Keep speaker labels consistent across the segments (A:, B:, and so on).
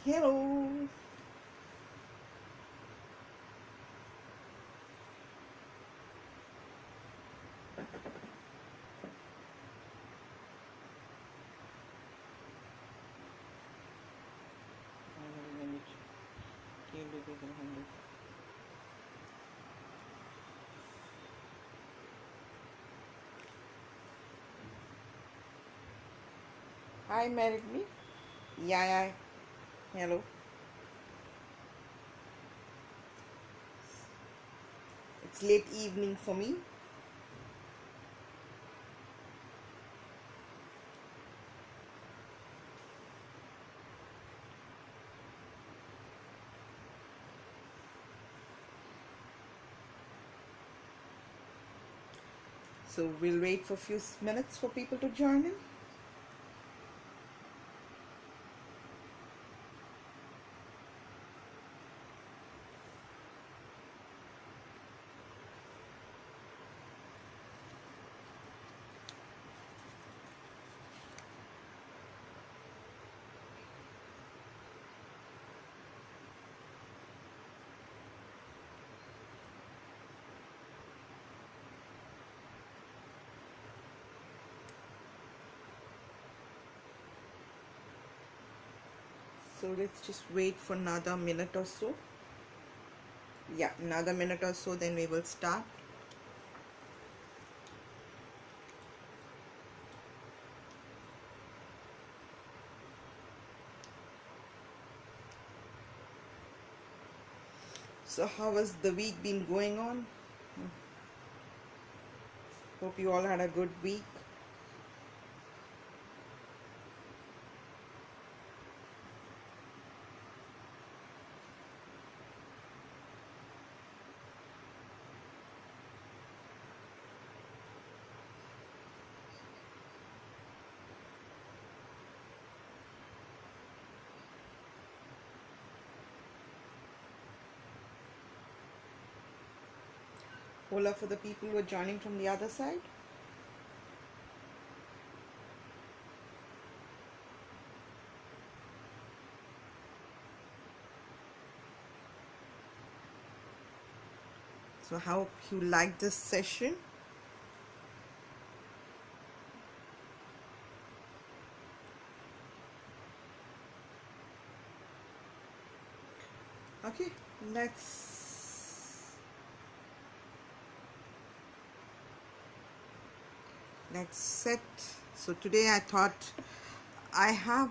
A: Hello. Hi, married me. Yeah, yeah. Hello. It's late evening for me. So we'll wait for a few minutes for people to join in. So let's just wait for another minute or so. Yeah, another minute or so, then we will start. So how has the week been going on? Hope you all had a good week. Hola for the people who are joining from the other side. So I hope you like this session. Okay, let's set. So today I thought I have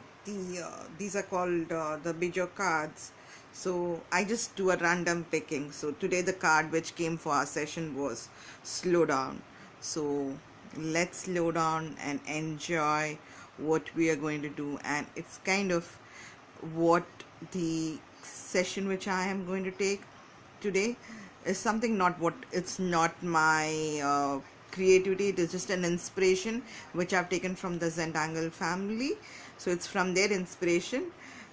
A: these are called the Bijou cards. So I just do a random picking. So today the card which came for our session was slow down. So let's slow down and enjoy what we are going to do, and it's kind of what the session which I am going to take today is something not what it's not my creativity. It is just an inspiration which I've taken from the Zentangle family. So it's from their inspiration,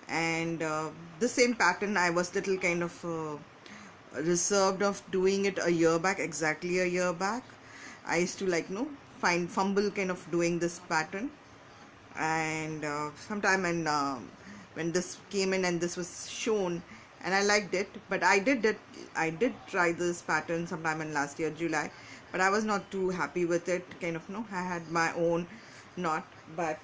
A: and the same pattern I was little kind of reserved of doing it a year back, exactly a year back. I used to find fumble kind of doing this pattern, and sometime when this came in and this was shown and I liked it, but I did try this pattern sometime in last year July, but I was not too happy with it. Kind of no, I had my own knot, but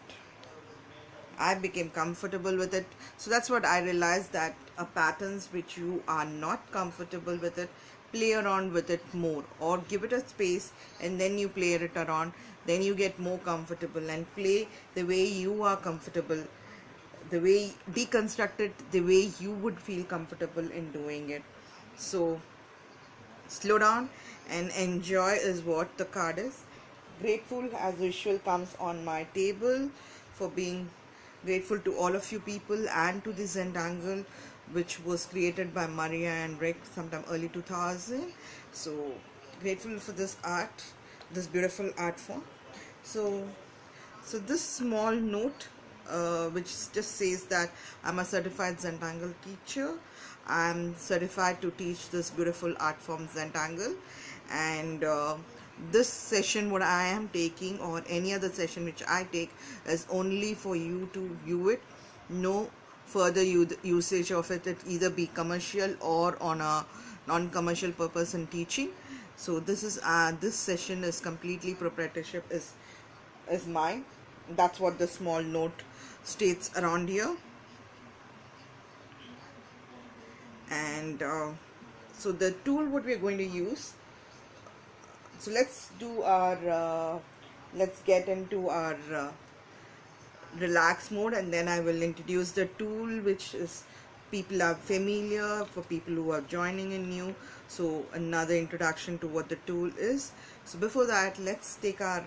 A: I became comfortable with it. So that's what I realized, that patterns which you are not comfortable with it, play around with it more, or give it a space and then you play it around, then you get more comfortable and play the way you are comfortable, the way deconstruct it the way you would feel comfortable in doing it. So slow down and enjoy is what the card is. Grateful as usual comes on my table, for being grateful to all of you people and to the Zentangle, which was created by Maria and Rick sometime early 2000. So grateful for this art, this beautiful art form. So this small note, which just says that I'm a certified Zentangle teacher. I'm certified to teach this beautiful art form Zentangle, and this session what I am taking, or any other session which I take, is only for you to view it. No further usage of it either be commercial or on a non-commercial purpose in teaching. So this session is completely proprietorship is mine. That's what the small note states around here. And so the tool what we are going to use, so let's do our let's get into our relax mode, and then I will introduce the tool, which is people are familiar, for people who are joining in new. So another introduction to what the tool is. So before that, let's take our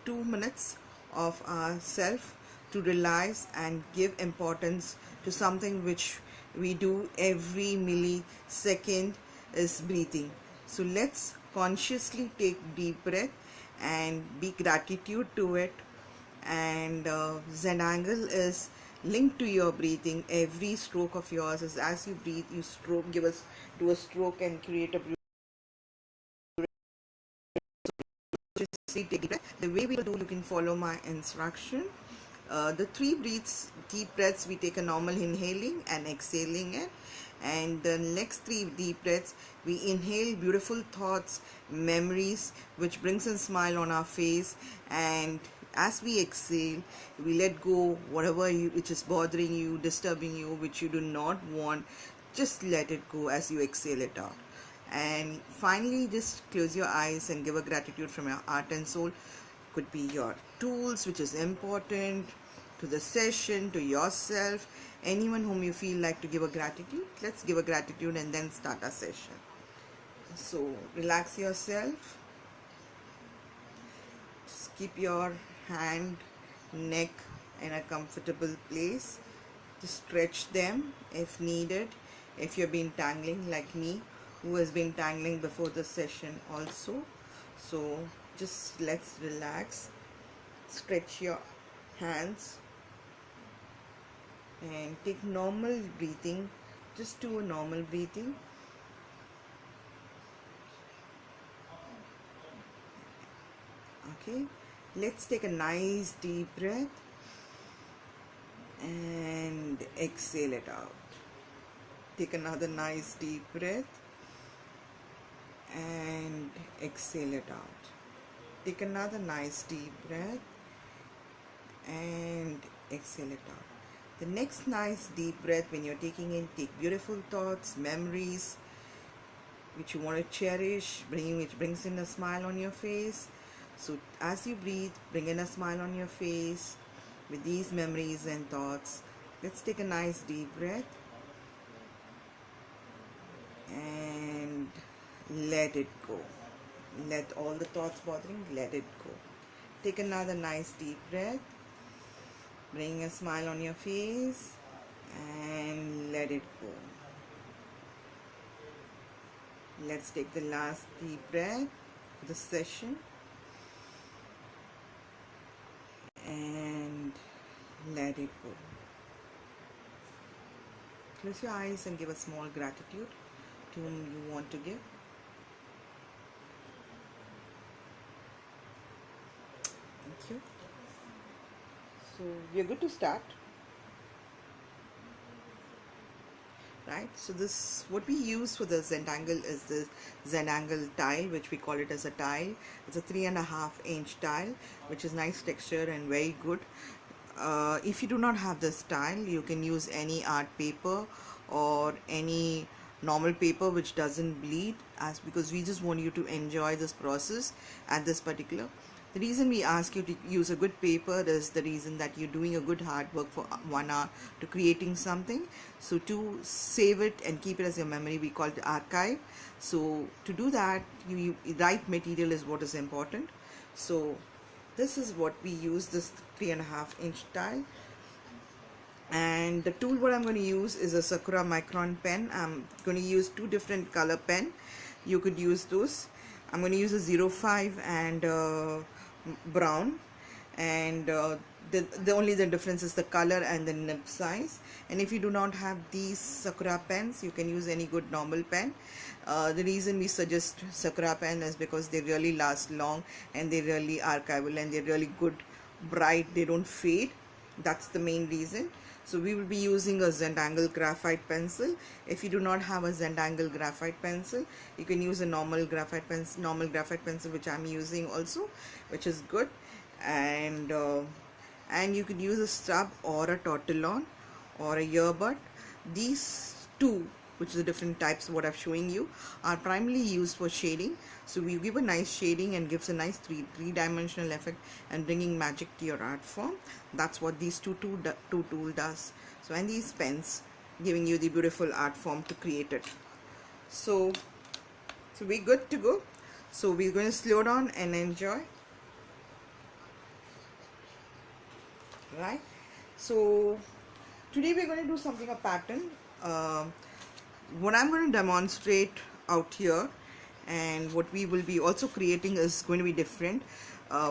A: 2 minutes of ourself to realize and give importance to something which we do every millisecond, is breathing. So let's consciously take deep breath and be gratitude to it. And Zentangle is linked to your breathing. Every stroke of yours is, as you breathe, you stroke, do a stroke and create a take breath. The way we do, you can follow my instruction. The 3 deep breaths, we take a normal inhaling and exhaling it, and the next 3 deep breaths, we inhale beautiful thoughts, memories, which brings a smile on our face, and as we exhale, we let go whatever which is bothering you, disturbing you, which you do not want. Just let it go as you exhale it out. And finally, just close your eyes and give a gratitude from your heart and soul. Could be your tools, which is important, to the session, to yourself, anyone whom you feel like to give a gratitude. Let's give a gratitude and then start our session. So relax yourself. Just keep your hand, neck in a comfortable place. Just stretch them if needed. If you've been tangling like me, who has been tangling before the session also. So just let's relax. Stretch your hands and take normal breathing. Just do a normal breathing. Okay, let's take a nice deep breath and exhale it out. Take another nice deep breath and exhale it out. Take another nice deep breath and exhale it out. The next nice deep breath, when you're taking in, take beautiful thoughts, memories which you want to cherish, which brings in a smile on your face. So as you breathe, bring in a smile on your face with these memories and thoughts. Let's take a nice deep breath and let it go. Let all the thoughts bothering, let it go. Take another nice deep breath. Bring a smile on your face and let it go. Let's take the last deep breath for the session and let it go. Close your eyes and give a small gratitude to whom you want to give. Thank you. So we are good to start, right? So this, what we use for the Zentangle is the Zentangle tile, which we call it as a tile. It's a 3.5 inch tile, which is nice texture and very good. If you do not have this tile, you can use any art paper or any normal paper which doesn't bleed, because we just want you to enjoy this process at this particular. The reason we ask you to use a good paper is the reason that you're doing a good hard work for 1 hour to creating something. So to save it and keep it as your memory, we call it archive. So to do that, right material is what is important. So this is what we use, this 3.5 inch tile. And the tool what I'm going to use is a Sakura Micron pen. I'm going to use 2 different color pen. You could use those. I'm going to use a 05 and brown, and the only difference is the color and the nib size. And if you do not have these Sakura pens, you can use any good normal pen. The reason we suggest Sakura pen is because they really last long and they're really archival and they're really good, bright, they don't fade. That's the main reason. So we will be using a Zentangle graphite pencil. If you do not have a Zentangle graphite pencil, you can use a normal graphite pencil, which I'm using also, which is good. And you could use a stub or a tortillon or a earbud. These two, which is the different types what I'm showing you, are primarily used for shading. So we give a nice shading and gives a nice three-dimensional effect and bringing magic to your art form. That's what these two tool does. So, and these pens giving you the beautiful art form to create it. So we're good to go. So we're going to slow down and enjoy. Right. So today we're going to do something, a pattern. What I'm going to demonstrate out here and what we will be also creating is going to be different.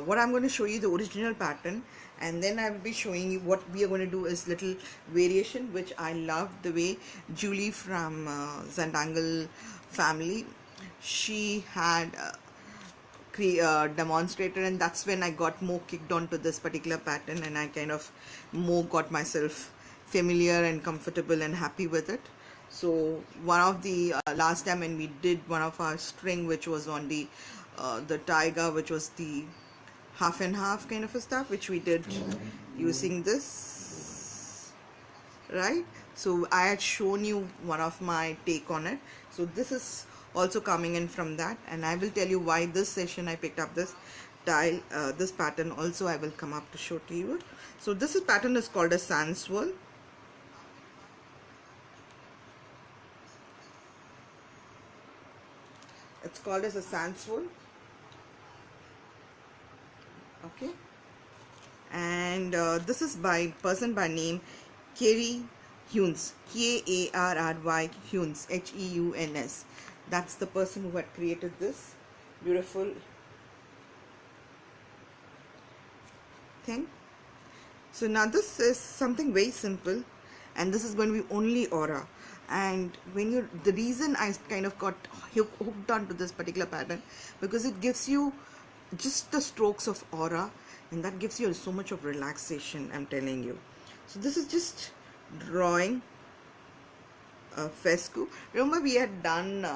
A: What I'm going to show you the original pattern, and then I will be showing you what we are going to do is little variation, which I love the way Julie from Zentangle family, she had demonstrated, and that's when I got more kicked onto this particular pattern, and I kind of more got myself familiar and comfortable and happy with it. So one of the last time when we did one of our string, which was on the tiger, which was the half and half kind of a stuff, which we did using this, right? So I had shown you one of my take on it. So this is also coming in from that, and I will tell you why this session I picked up this this pattern also. I will come up to show to you. So this pattern is called a sand swirl. It's called as a sand swirl. Okay, and this is by person by name Carrie Huns, Karry Huns, Heuns. That's the person who had created this beautiful thing. So now this is something very simple, and this is going to be only aura. And when you, the reason I kind of got hooked onto this particular pattern, because it gives you just the strokes of aura, and that gives you so much of relaxation, I'm telling you. So this is just drawing a fescue. Remember we had done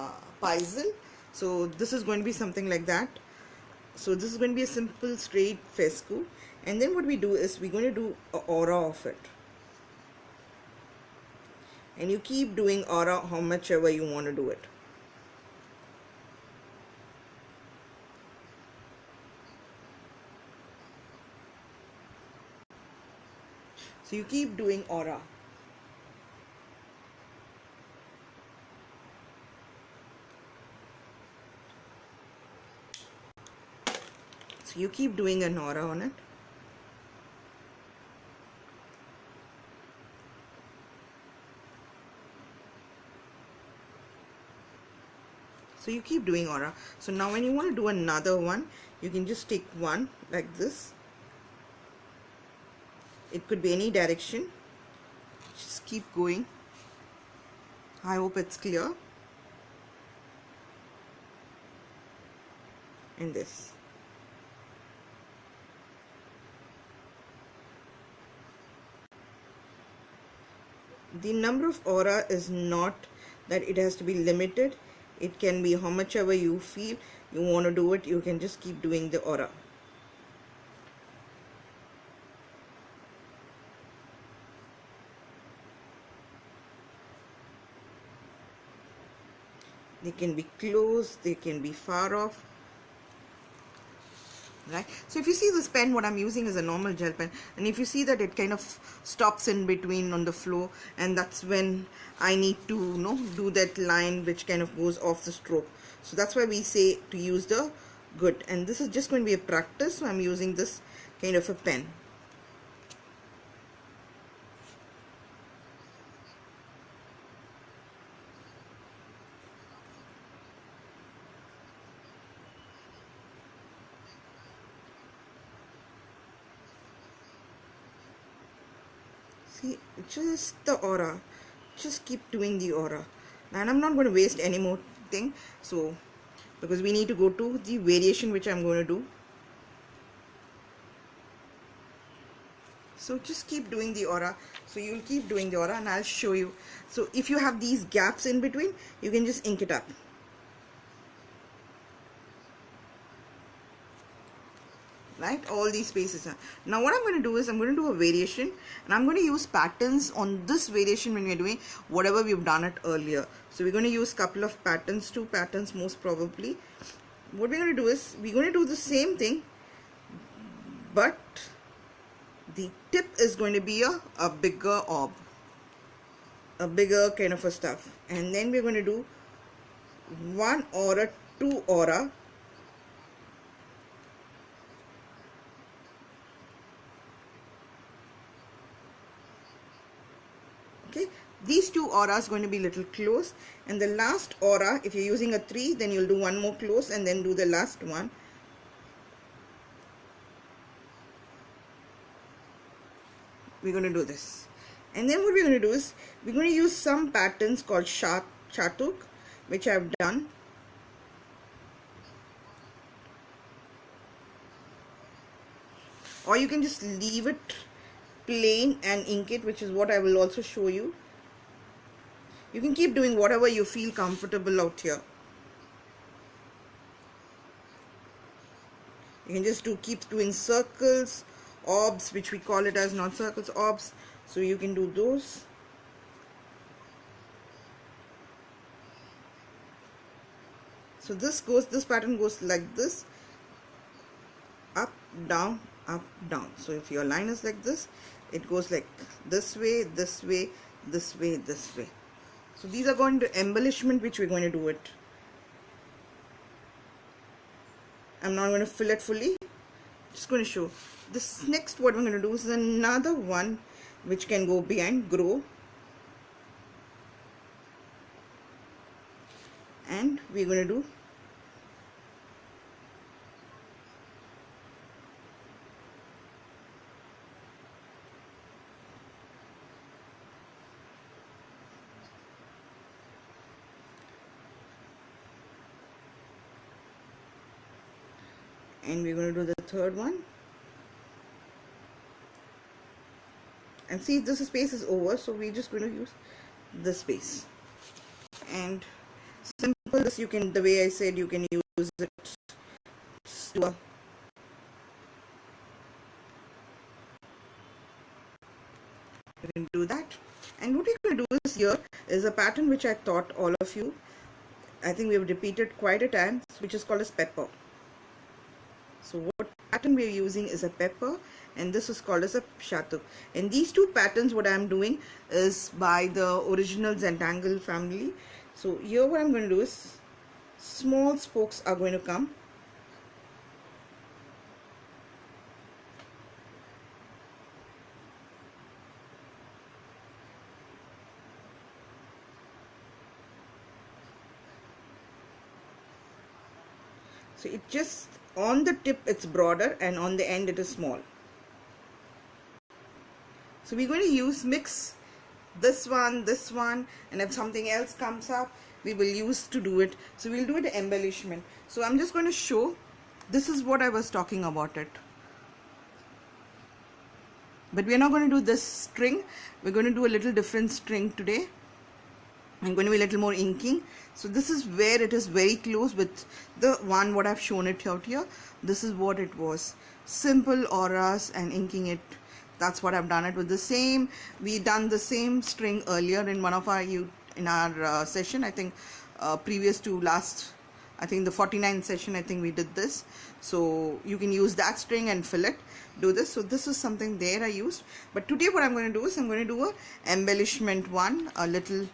A: puzzle, so this is going to be something like that. So this is going to be a simple straight fescue, and then what we do is we're going to do an aura of it, and you keep doing aura how much ever you want to do it. So you keep doing aura. So you keep doing an aura on it. So you keep doing aura. So now when you want to do another one, you can just take one like this. It could be any direction. Just keep going. I hope it's clear. And this. The number of aura is not that it has to be limited. It can be how much ever you feel you want to do it. You can just keep doing the aura. They can be close, they can be far off. Right, so if you see this pen, what I'm using is a normal gel pen, and if you see that it kind of stops in between on the floor, and that's when I need to do that line which kind of goes off the stroke. So that's why we say to use the good, and this is just going to be a practice, so I'm using this kind of a pen. See, just the aura, just keep doing the aura, and I'm not going to waste any more thing, so because we need to go to the variation which I'm going to do. So just keep doing the aura. So you'll keep doing the aura and I'll show you. So if you have these gaps in between, you can just ink it up. Right, all these spaces are. Now what I'm going to do is I'm going to do a variation, and I'm going to use patterns on this variation when we're doing whatever we've done it earlier. So we're going to use a couple of patterns, 2 patterns most probably. What we're going to do is we're going to do the same thing, but the tip is going to be a bigger orb, a bigger kind of a stuff, and then we're going to do 1 aura, 2 aura. Okay, these 2 auras going to be little close, and the last aura, if you're using a 3, then you'll do 1 more close and then do the last one. We're going to do this, and then what we're going to do is we're going to use some patterns called chatuk, which I've done. Or you can just leave it plain and ink it, which is what I will also show you. You can keep doing whatever you feel comfortable out here. You can just keep doing circles, orbs, which we call it as, not circles, orbs. So you can do those. So this pattern goes like this, up, down, up, down. So if your line is like this, it goes like this way, this way, this way, this way. So these are going to embellishment, which we're going to do it. I'm not going to fill it fully, just going to show. This next, what we're going to do is another one which can go behind, grow, and we're going to do and we're going to do the third one. And see, this space is over, so we're just going to use this space. And simple, this you can, the way I said, you can use it to a you can do that. And what we're going to do is, here is a pattern which I taught all of you. I think we have repeated quite a time, which is called as pepper. So what pattern we are using is a pepper, and this is called as a shatuk. And these 2 patterns, what I am doing is by the original Zentangle family. So here what I'm going to do is small spokes are going to come. So it just, on the tip it's broader and on the end it is small. So we're going to mix this one, and if something else comes up, we will use to do it. So we'll do it embellishment. So I'm just going to show, this is what I was talking about it. But we're not going to do this string. We're going to do a little different string today. I'm going to be a little more inking. So this is where it is very close with the one what I've shown it out here. This is what it was. Simple auras and inking it. That's what I've done it with the same. We done the same string earlier in one of our session. I think previous to last, I think the 49th session, I think we did this. So you can use that string and fill it. Do this. So this is something there I used. But today what I'm going to do is I'm going to do a embellishment one, a little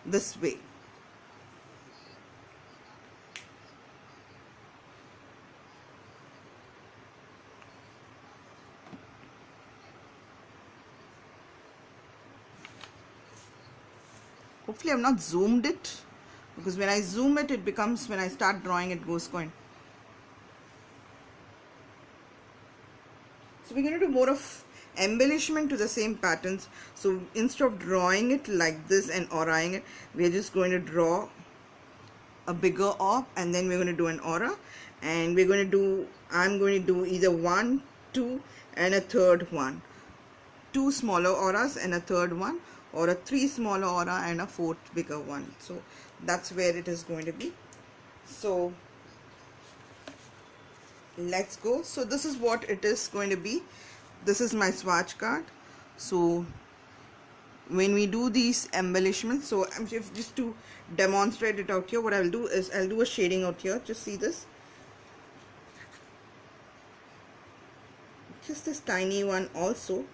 A: this way. Hopefully I've not zoomed it, because when I zoom it, it becomes, when I start drawing, it goes going. So we're going to do more of embellishment to the same patterns. So instead of drawing it like this and auraing it, we're just going to draw a bigger orb, and then we're going to do an aura, and I'm going to do either 1, 2 and a third one. two smaller auras and a third one, or a three smaller aura and a fourth bigger one. So that's where it is going to be. So let's go. So this is what it is going to be. This is my swatch card. So when we do these embellishments, so I'm just to demonstrate it out here, what I'll do is I'll do a shading out here. Just see this, just this tiny one also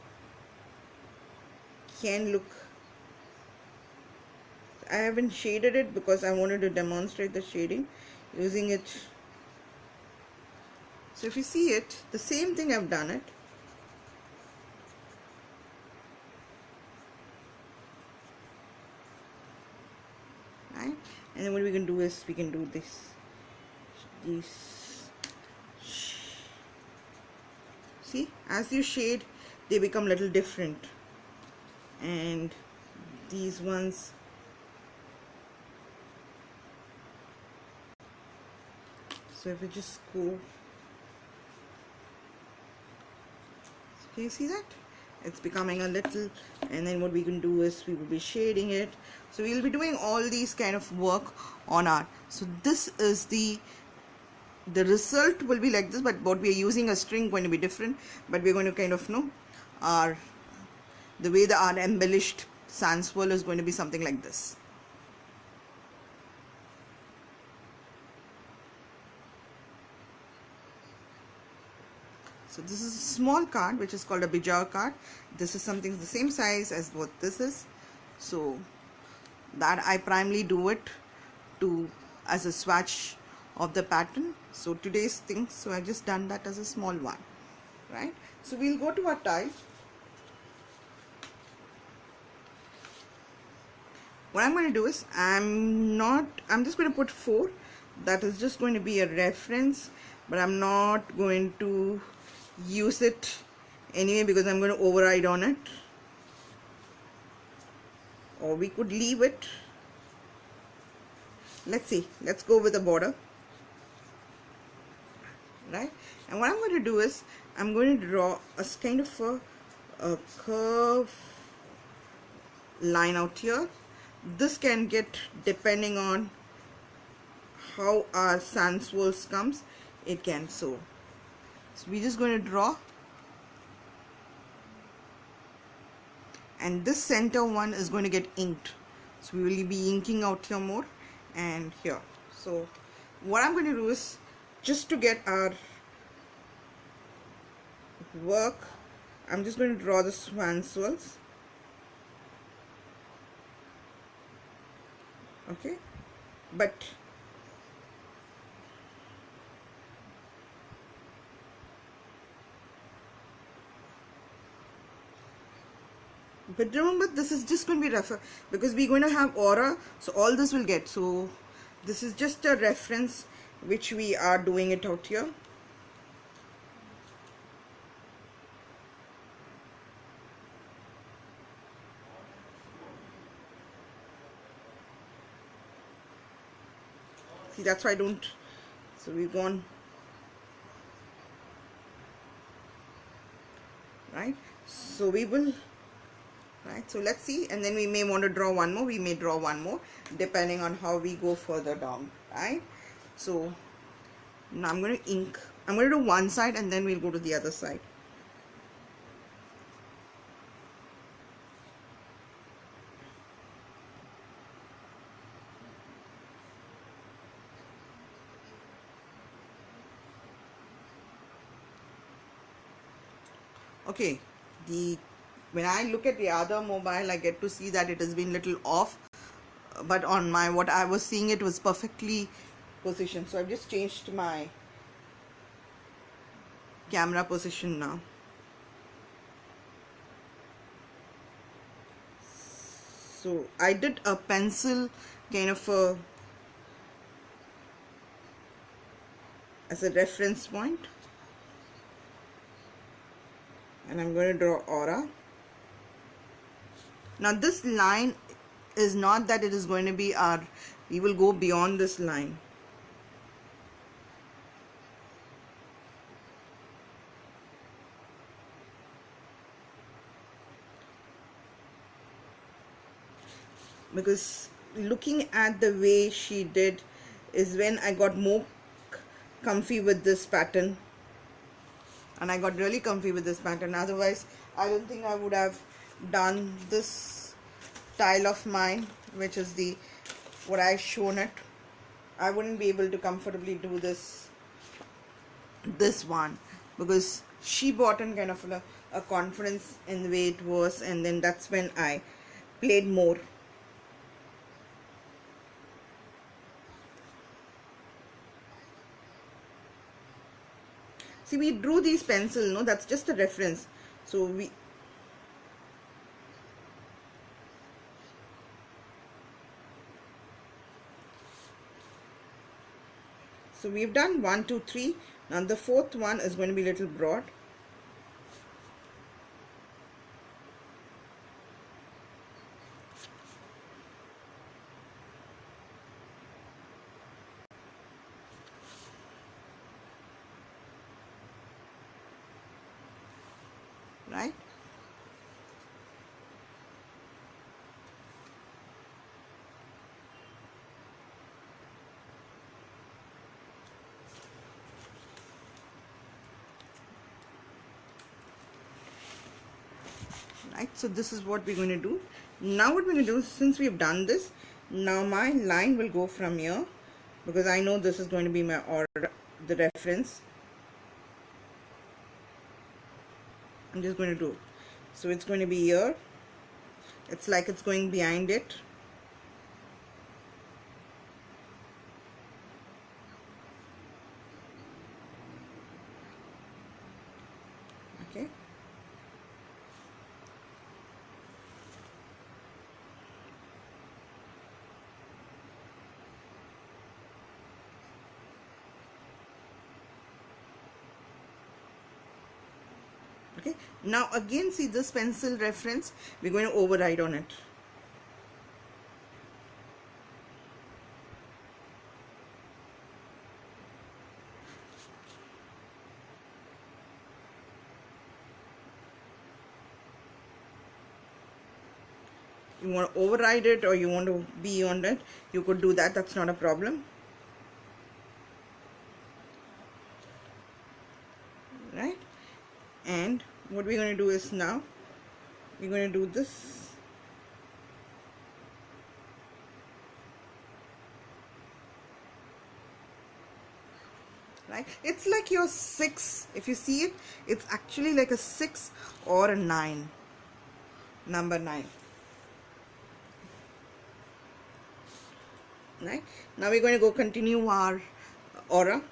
A: can look. I haven't shaded it because I wanted to demonstrate the shading using it. So if you see it, the same thing I've done it. Right? And then what we can do is we can do this. See, as you shade, they become a little different. And these ones, so if we just go, can you see that? It's becoming a little, and then what we can do is we will be shading it. So we will be doing all these kind of work on our, so this is the result will be like this, but what we are using a string going to be different, but we're going to kind of know the way our embellished sans swirl is going to be something like this. So this is a small card which is called a Bijou card. This is something the same size as what this is. So that I primarily do it to as a swatch of the pattern. So today's thing, so I just done that as a small one, right? So we'll go to our tie. What I'm going to do is I'm just going to put 4. That is just going to be a reference, but I'm not going to use it anyway because I'm going to override on it, or we could leave it. Let's see, let's go with the border, right? And what I'm going to do is I'm going to draw a kind of a curve line out here. This can get, depending on how our sans swirls comes, it can. So we're just going to draw, and this center one is going to get inked. So we will be inking out here more and here. So what I'm going to do is, just to get our work, I'm just going to draw the swan swirls. Okay, but remember, this is just going to be refer because we're going to have aura, so all this will get, so this is just a reference which we are doing it out here. See, that's why I don't, so we've gone, right? So we will, right? So let's see, and then we may want to draw one more, we may draw one more depending on how we go further down, right? So now I'm going to ink, I'm going to do one side and then we'll go to the other side. Okay, when I look at the other mobile, I get to see that it has been little off, but on my, what I was seeing, it was perfectly positioned. So I've just changed my camera position now. So I did a pencil kind of as a reference point, and I'm going to draw aura. Now this line is not that it is going to be our, we will go beyond this line. because looking at the way she did is when I got more comfy with this pattern, and I got really comfy with this pattern. Otherwise I don't think I would have done this style of mine, which is the what I shown it. I wouldn't be able to comfortably do this one, because she brought in kind of a confidence in the way it was, and then that's when I played more. See, we drew these pencils, no, that's just a reference. So we've done 1, 2, 3. Now the fourth one is going to be a little broad. Right? Right, so this is what we're going to do. Now what we're going to do, since we've done this, now my line will go from here, because I know this is going to be my order, the reference. I'm just going to do, so it's going to be here, it's like it's going behind it. Okay, okay, now again, see this pencil reference, we're going to override on it. You want to override it or you want to be on it, you could do that, that's not a problem. Right, and what we're going to do is, now we're going to do this. Right, it's like your 6, if you see it, it's actually like a 6 or a 9, number 9. Right, now we're going to go continue our aura.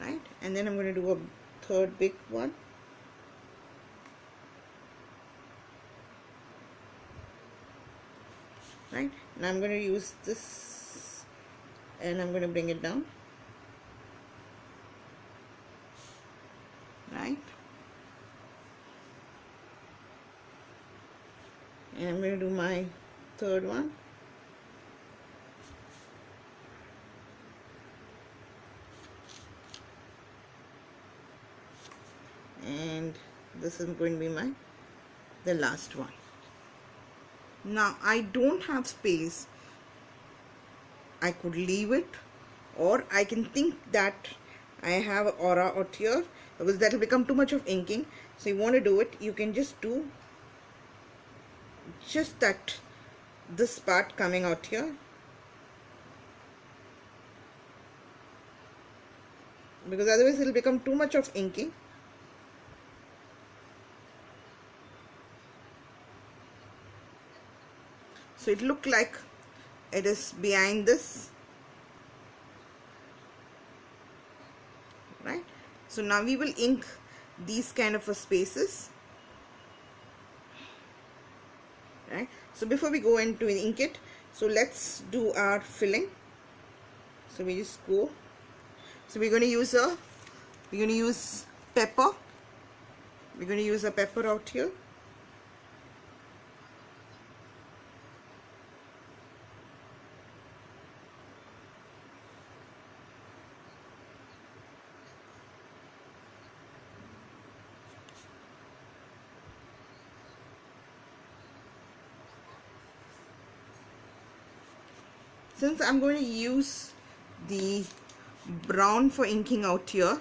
A: Right, and then I'm going to do a third big one. Right, now I'm going to use this and I'm going to bring it down. Right, and I'm going to do my third one. And this is going to be the last one. Now I don't have space, I could leave it, or I can think that I have aura out here, because that will become too much of inking. So you want to do it, you can just do just that, this part coming out here, because otherwise it will become too much of inking. So it look like it is behind this. Right, so now we will ink these kind of spaces. Right, so before we go into ink it, so let's do our filling. So we just go, so we're going to use pepper. We're going to use a pepper out here. Since I'm going to use the brown for inking out here,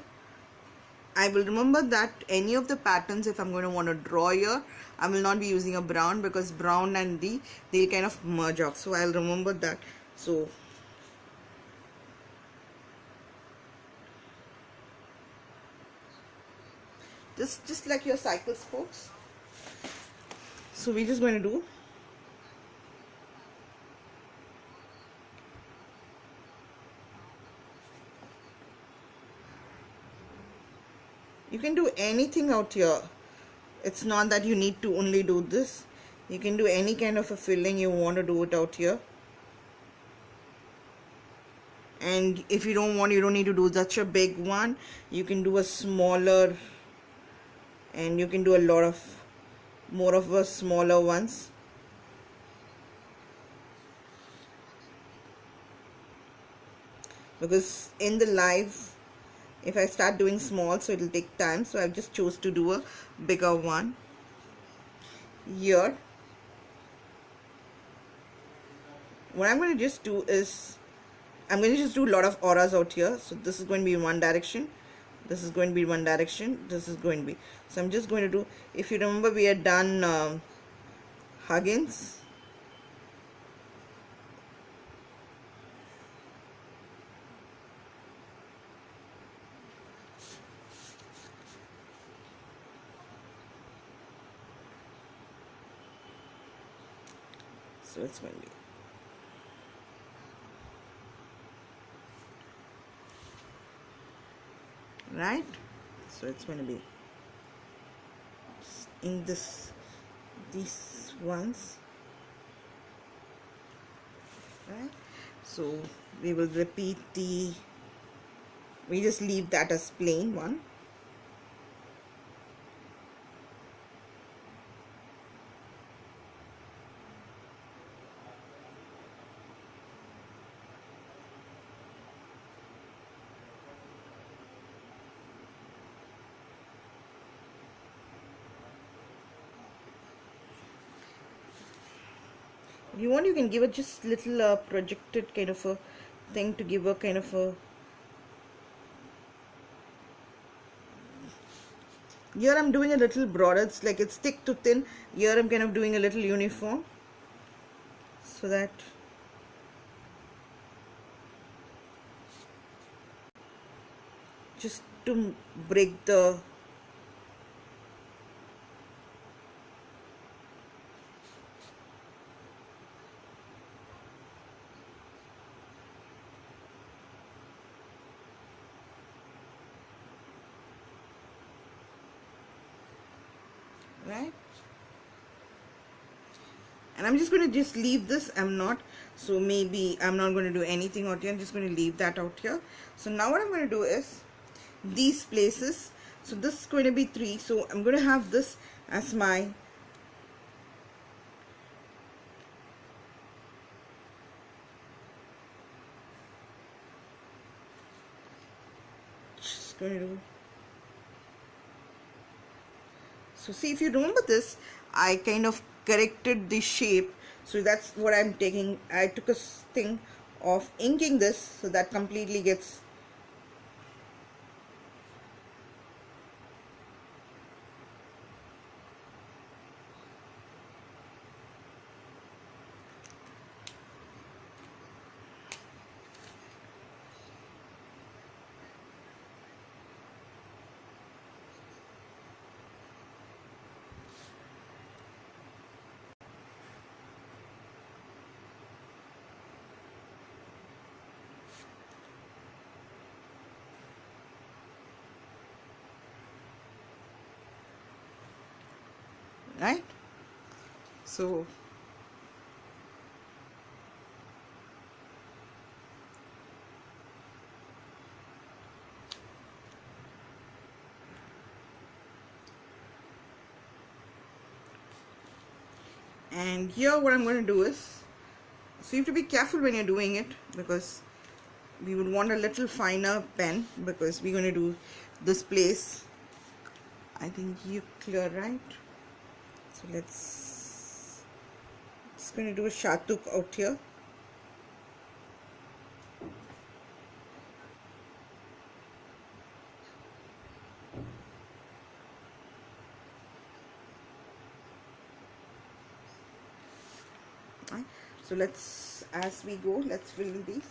A: I will remember that any of the patterns, if I'm going to want to draw here, I will not be using a brown, because brown and they'll kind of merge off. So I'll remember that. So just like your cycle spokes. So we're just going to do, you can do anything out here. It's not that you need to only do this. You can do any kind of a filling you want to do it out here. And if you don't want, you don't need to do such a big one. You can do a smaller, and you can do a lot of more of a smaller ones. Because in the live, if I start doing small, so it'll take time, so I've just chose to do a bigger one here. What I'm going to just do is, I'm going to just do a lot of auras out here. So this is going to be one direction, this is going to be one direction, this is going to be, so I'm just going to do, if you remember, we had done Huggins. So it's going to be, right, so it's going to be in these ones, right? So we will repeat we just leave that as plain one. If you want, you can give it just little projected kind of a thing to give a kind of a, here I'm doing a little broader, it's like it's thick to thin. Here I'm kind of doing a little uniform, so that just to break the, right? And I'm just going to just leave this, I'm not, so maybe I'm not going to do anything out here, I'm just going to leave that out here. So now what I'm going to do is these places, so this is going to be 3, so I'm going to have this as my just going to do. So see, if you remember this, I kind of corrected the shape, so that's what I'm taking. I took a thing of inking this, so that completely gets, right? So And here what I'm going to do is, so you have to be careful when you're doing it, because we would want a little finer pen, because we're going to do this place. I think you clear, right? So let's just going to do a shatuk out here. Right. So let's, as we go, let's fill in these.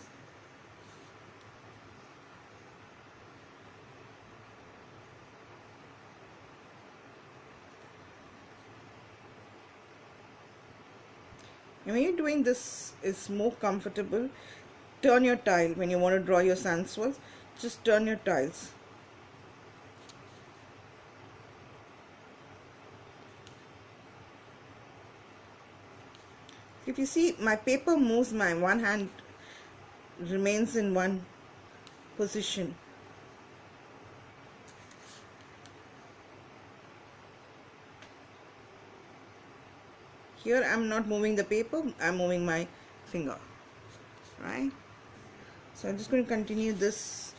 A: And when you're doing this, is more comfortable, turn your tile. When you want to draw your sans swirls, just turn your tiles. If you see, my paper moves, my one hand remains in one position. Here I'm not moving the paper, I'm moving my finger, right? So I'm just going to continue this.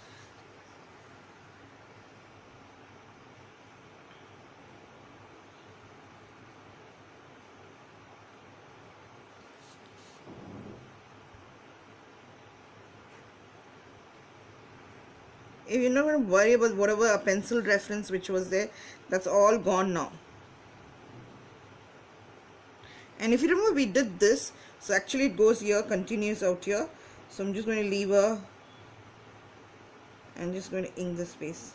A: If you're not going to worry about whatever a pencil reference which was there, that's all gone now. And if you remember, we did this, so actually it goes here, continues out here. So I'm just going to leave a, I'm just going to ink the space.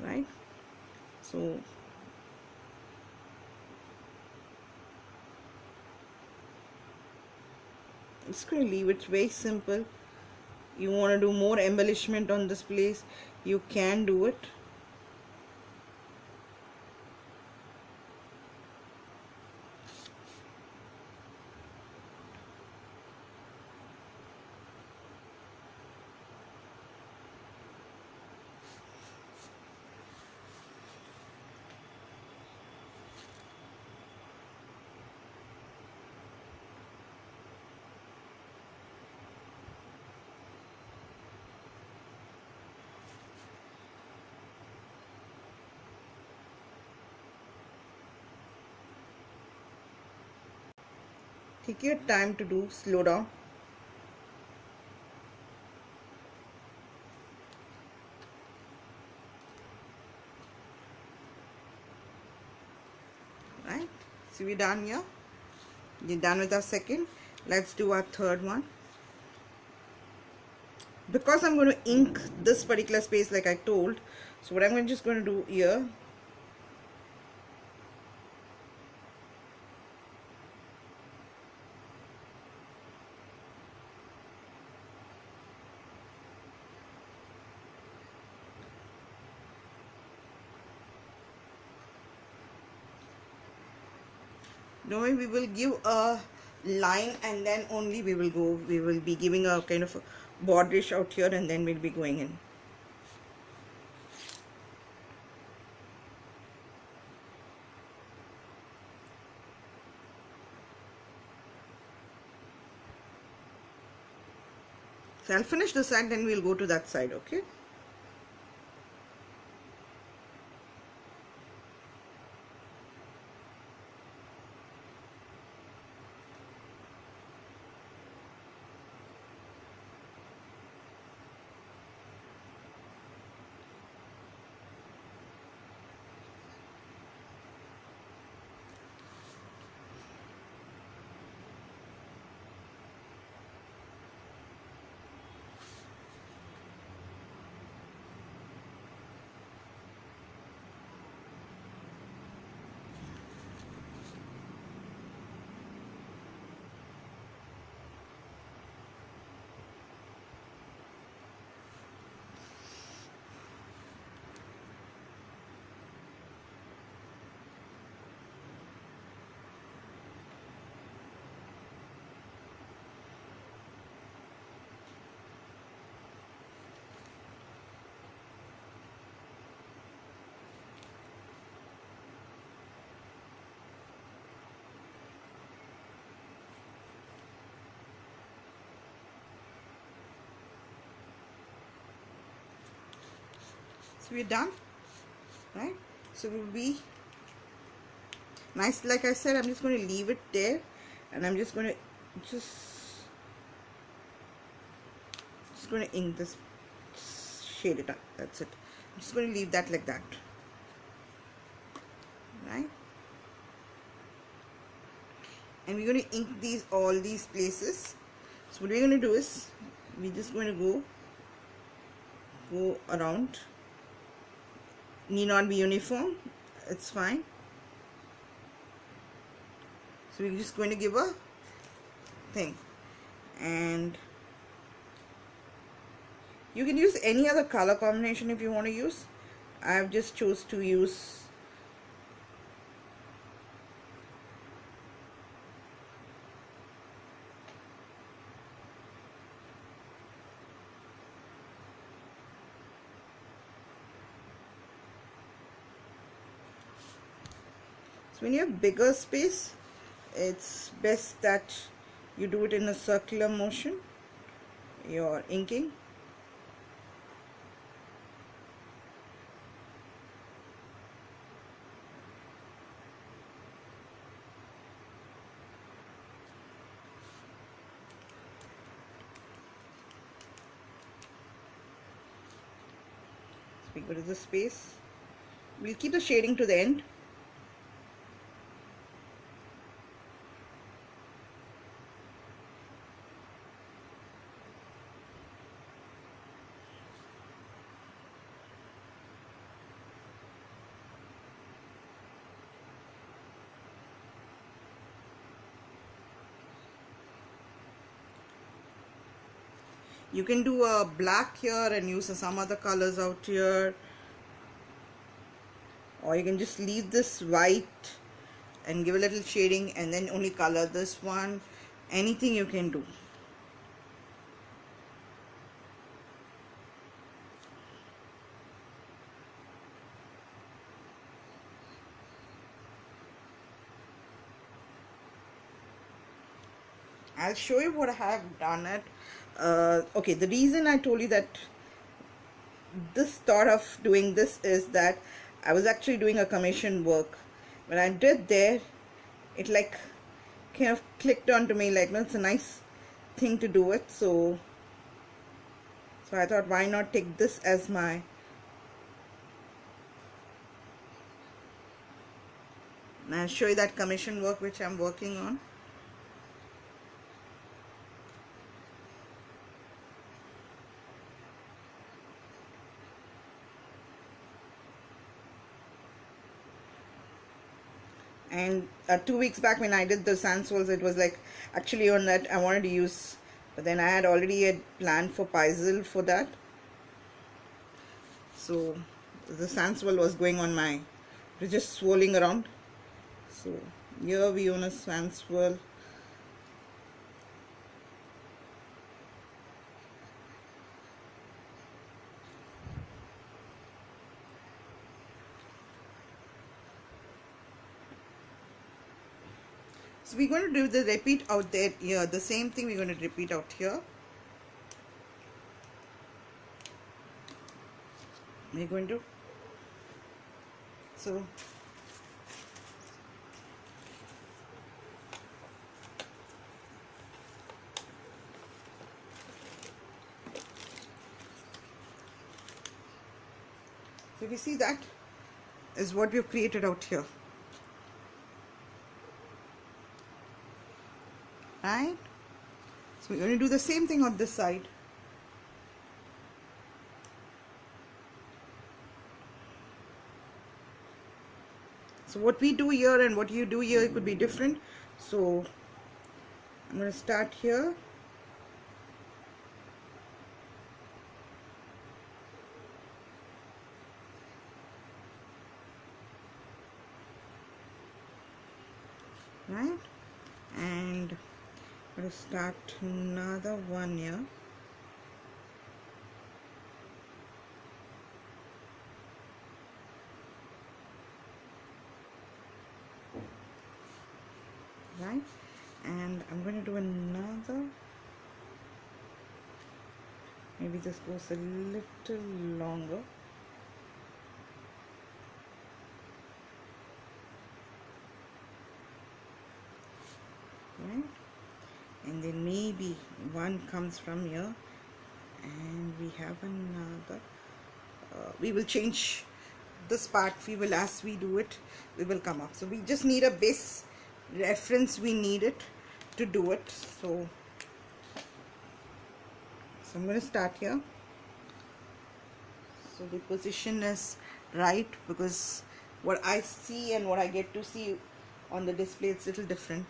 A: Right? So I'm just going to leave it very simple. You want to do more embellishment on this place, you can do it. Take your time to do, slow down. Right? So we're done here. We're done with our second. Let's do our third one. Because I'm going to ink this particular space like I told, so what I'm just going to do here, now we will give a line and then only we will be giving a kind of a borderish out here, and then we'll be going in. So I'll finish this side, then we'll go to that side, okay? So we're done, right? So it will be nice. Like I said, I'm just going to leave it there, and I'm just going to ink this, shade it up. That's it. I'm just going to leave that like that, right? And we're going to ink all these places. So what we're going to do is we're just going to go around. Need not be uniform, it's fine. So we're just going to give a thing, and you can use any other color combination if you want to use. I've just chose to use so when you have bigger space, it's best that you do it in a circular motion, your inking. So we go to the space. We'll keep the shading to the end. You can do a black here and use some other colors out here, or you can just leave this white and give a little shading and then only color this one. Anything you can do. I'll show you what I have done it. Okay, the reason I told you that this thought of doing this is that I was actually doing a commission work. When I did there, it like kind of clicked onto me, like, no, it's a nice thing to do it. So I thought, why not take this as my and I'll show you that commission work which I'm working on. And 2 weeks back when I did the sand swirls, it was like actually on that I wanted to use, but then I had already planned for Paisil for that. So the sand swirl was going on my, it was just swirling around. So here we own a sand swirl. So we're going to do the repeat out there here. The same thing we're going to repeat out here. We're going to so if you see, that is what we've created out here, right? So we're going to do the same thing on this side. So what we do here and what you do here, it could be different. So I'm going to start here. Right? And I'm going to start another one here. Right? And I'm going to do another. Maybe this goes a little longer. right? And then maybe one comes from here, and we have another. We will change this part. We will, as we do it, we will come up. So we just need a base reference. We need it to do it. So I'm going to start here. So the position is right, because what I see and what I get to see on the display, it's a little different.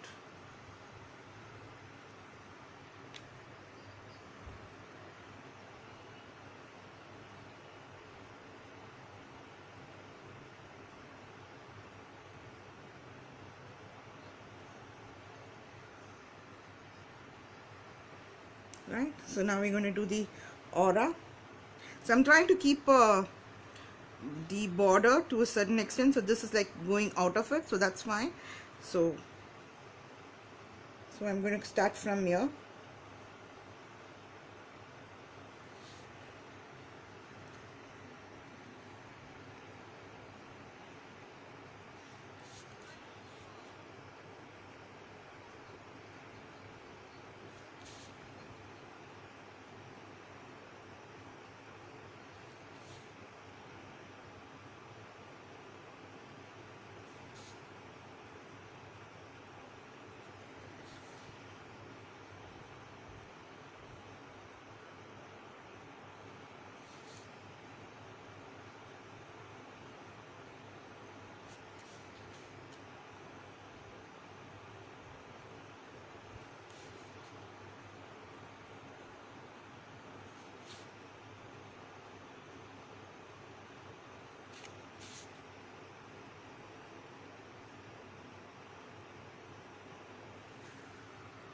A: Right, so now we're going to do the aura. So I'm trying to keep the border to a certain extent, so this is like going out of it, so that's fine. So I'm going to start from here.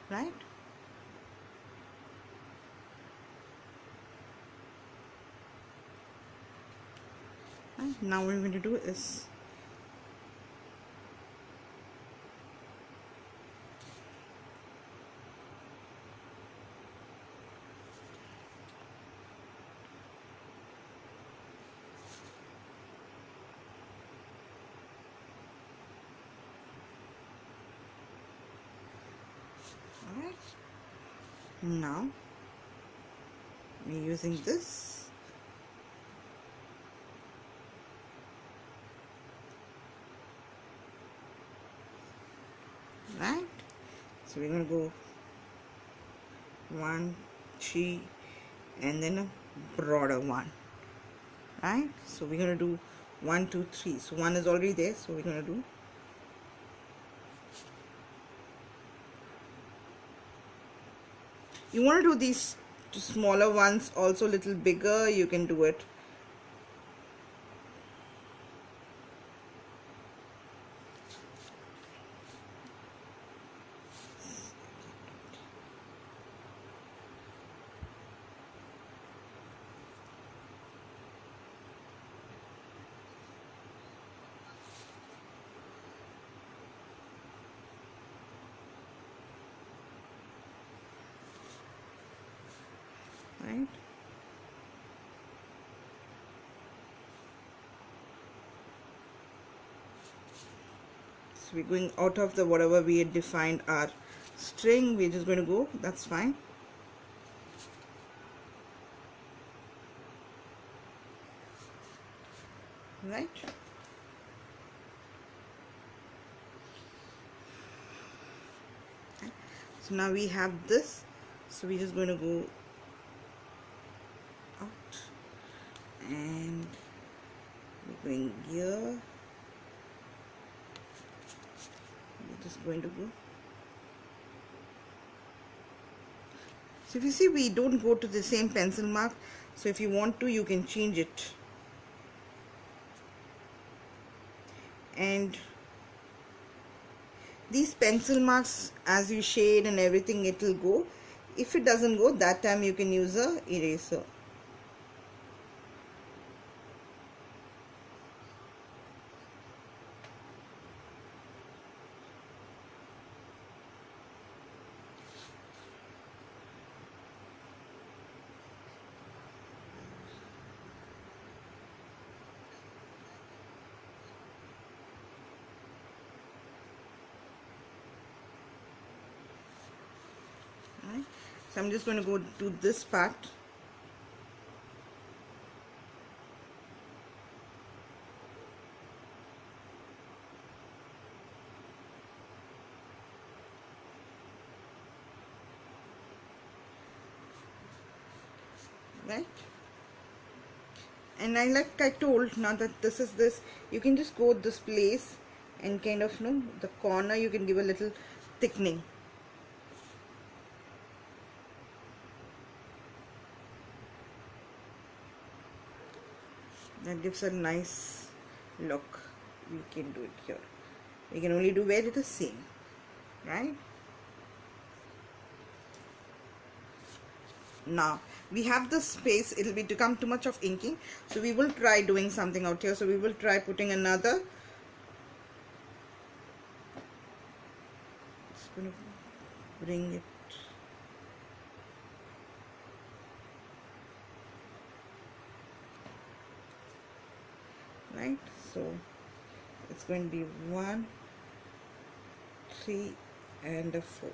A: Right, and now what we're going to do is alright. Now we're using this. Right, so we're going to go 1, 3, and then a broader one. Right, so we're going to do 1, 2, 3. So one is already there, so we're going to do you want to do these smaller ones also a little bigger, you can do it. Right, so we're going out of the whatever we had defined our string. We're just going to go, that's fine. Right, so now we have this, so we're just going to go out, and we're going here. We're just going to go. So if you see, we don't go to the same pencil mark, so if you want to, you can change it. And these pencil marks, as you shade and everything, it will go. If it doesn't go, that time you can use a eraser. So I'm just going to go to this part. Right? And like I told, now that this is this, you can just go this place and kind of, you know, the corner you can give a little thickening. That gives a nice look. We can do it here. We can only do where it is same, right? Now we have this space, it will become too much of inking, so we will try doing something out here. So we will try putting another, just going to bring it, right? So it's going to be 1, 3 and a 4.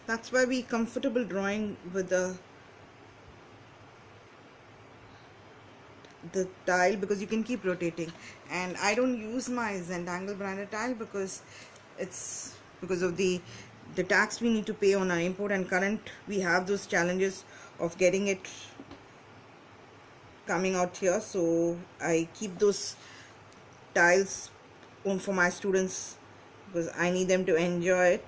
A: That's why we comfortable drawing with the tile, because you can keep rotating. And I don't use my Zentangle branded tile because it's because of the tax we need to pay on our import, and current we have those challenges of getting it coming out here. So I keep those tiles on for my students because I need them to enjoy it.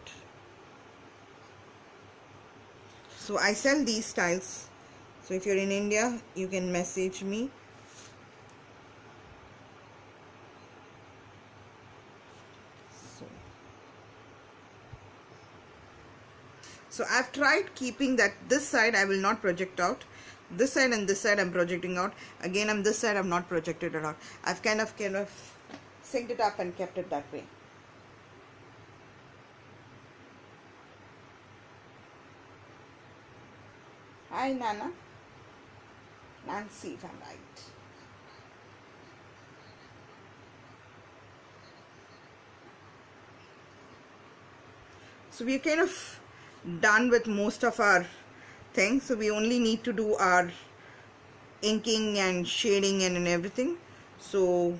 A: So I sell these tiles, so if you're in India you can message me. So I've tried keeping that this side I will not project out, this side and this side I'm projecting out. Again, I'm this side I'm not projected it out. I've kind of synced it up and kept it that way. Hi Nana, Nancy if I'm right. So we're kind of done with most of our things, so we only need to do our inking and shading and everything. So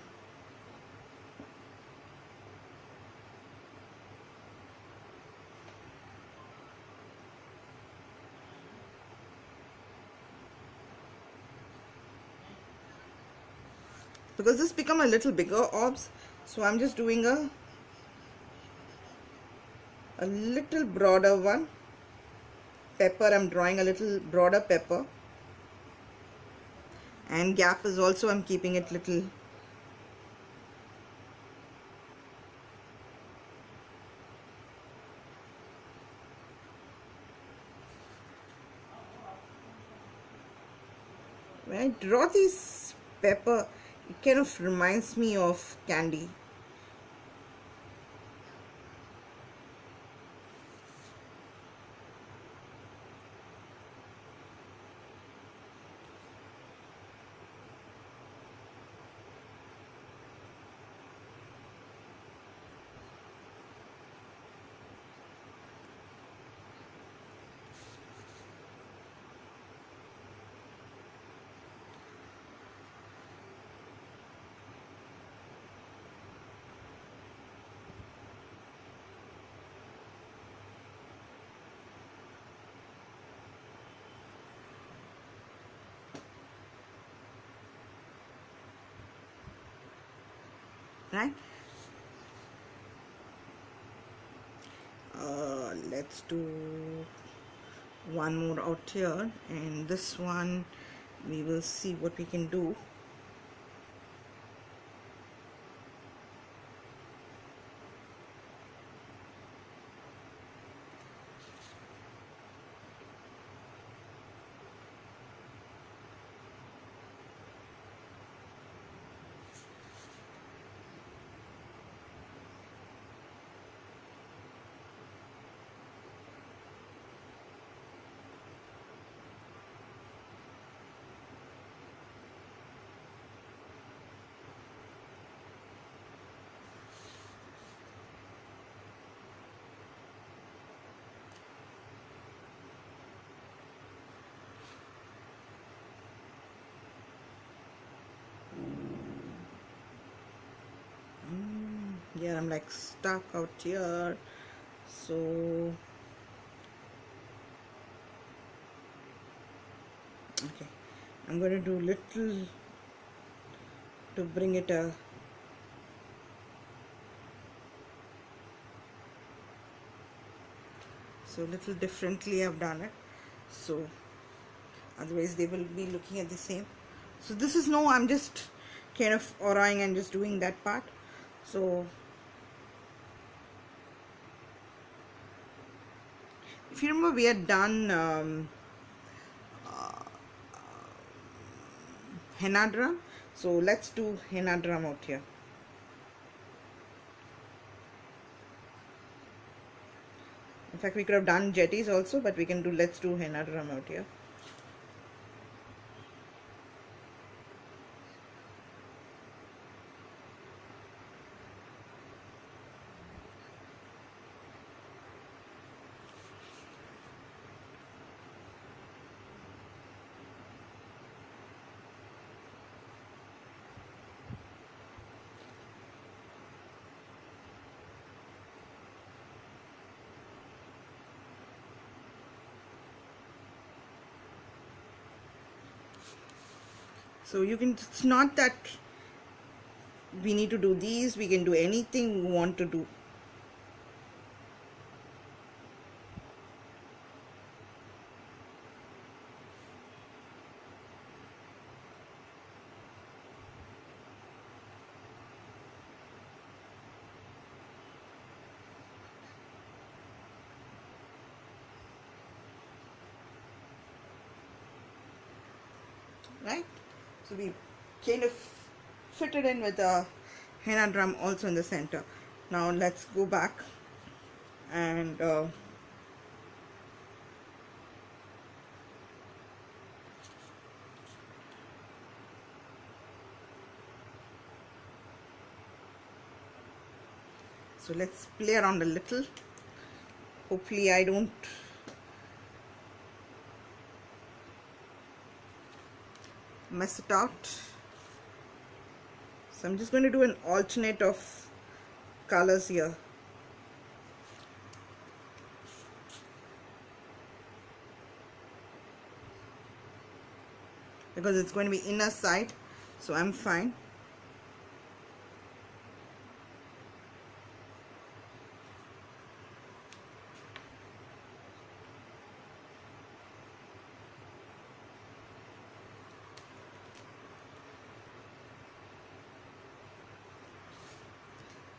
A: because this become a little bigger orbs, so I'm just doing a little broader one. Pepper, I'm drawing a little broader pepper, and gap is also I'm keeping it little. When I draw this pepper, it kind of reminds me of candy. Right? Let's do one more out here, and this one we will see what we can do. here I'm like stuck out here, so okay, I'm going to do little to bring it a so little differently I've done it, so otherwise they will be looking at the same. So this is no, I'm just kind of oraing and just doing that part. So if you remember, we had done henna drum, so let's do henna drum out here. In fact, we could have done jetties also, but we can do, let's do henna drum out here. So you can, it's not that we need to do these, we can do anything we want to do. Right? So we kind of fitted in with a henna drum also in the center. Now let's go back and so let's play around a little. Hopefully I don't mess it out. So I'm just going to do an alternate of colors here. Because it's going to be inner side, so I'm fine.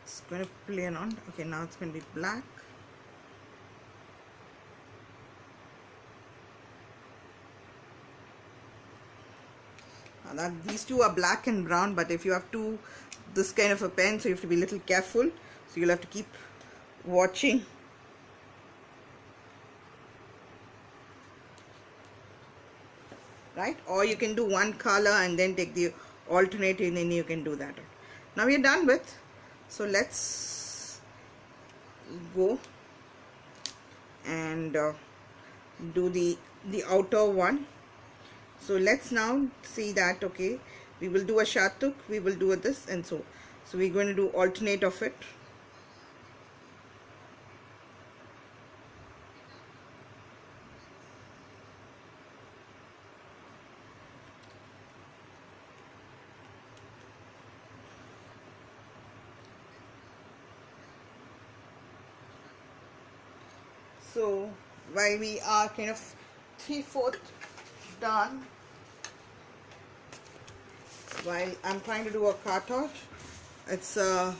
A: It's going to play on. Okay, now it's going to be black. Now that these two are black and brown, but if you have to this kind of a pen, so you have to be a little careful. So you'll have to keep watching. Right? Or you can do one color and then take the alternate, and then you can do that. Now we are done with. So let's go and do the outer one. So let's now see that, okay, we will do a shatuk, we will do this, and so we're going to do alternate of it. So while we are kind of 3/4 done, while I'm trying to do a cutout, it's a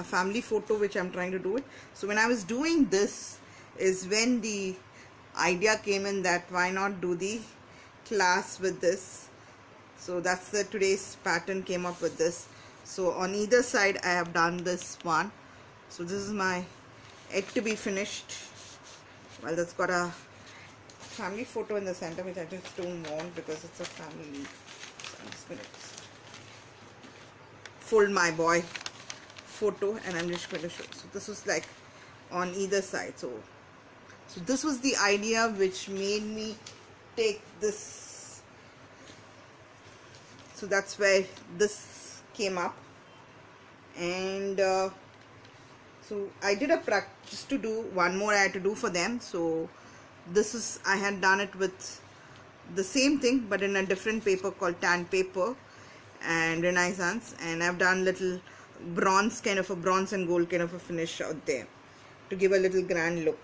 A: family photo which I'm trying to do it. So when I was doing this is when the idea came in that why not do the class with this. So that's the today's pattern came up with this. So on either side I have done this one. So this is my egg to be finished. Well, that's got a family photo in the center, which I just don't want because it's a family. So I'm just going to fold my boy photo and I'm just going to show. So this was like on either side. So this was the idea which made me take this. So that's where this came up. And So I did a practice to do one more I had to do for them. So this is, I had done it with the same thing but in a different paper called tan paper and Renaissance, and I've done little bronze, kind of a bronze and gold kind of a finish out there to give a little grand look.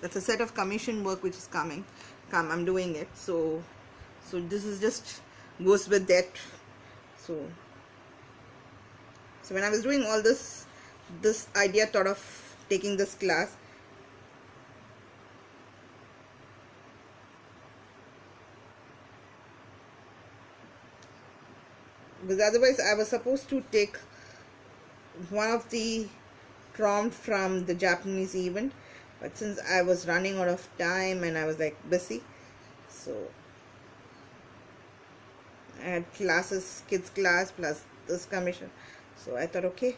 A: That's a set of commission work which is I'm doing it. So this is just goes with that. So when I was doing all this idea thought of taking this class, because otherwise I was supposed to take one of the prompt from the Japanese event, but since I was running out of time and I was like busy, so I had classes, kids class plus this commission, so I thought okay.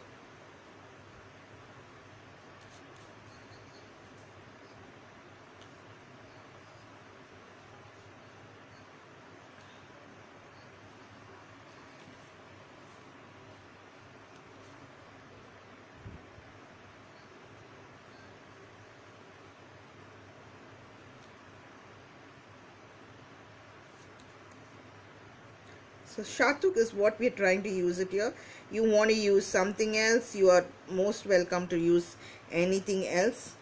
A: So Shatuk is what we're trying to use it here. You want to use something else, you are most welcome to use anything else.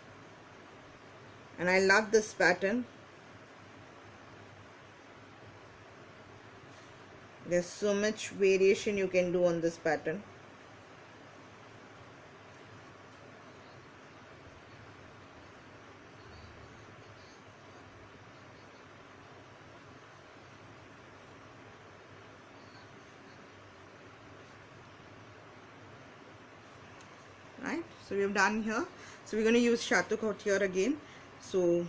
A: And I love this pattern. There's so much variation you can do on this pattern. Right, so we have done here. So we're going to use Shatuk out here again. So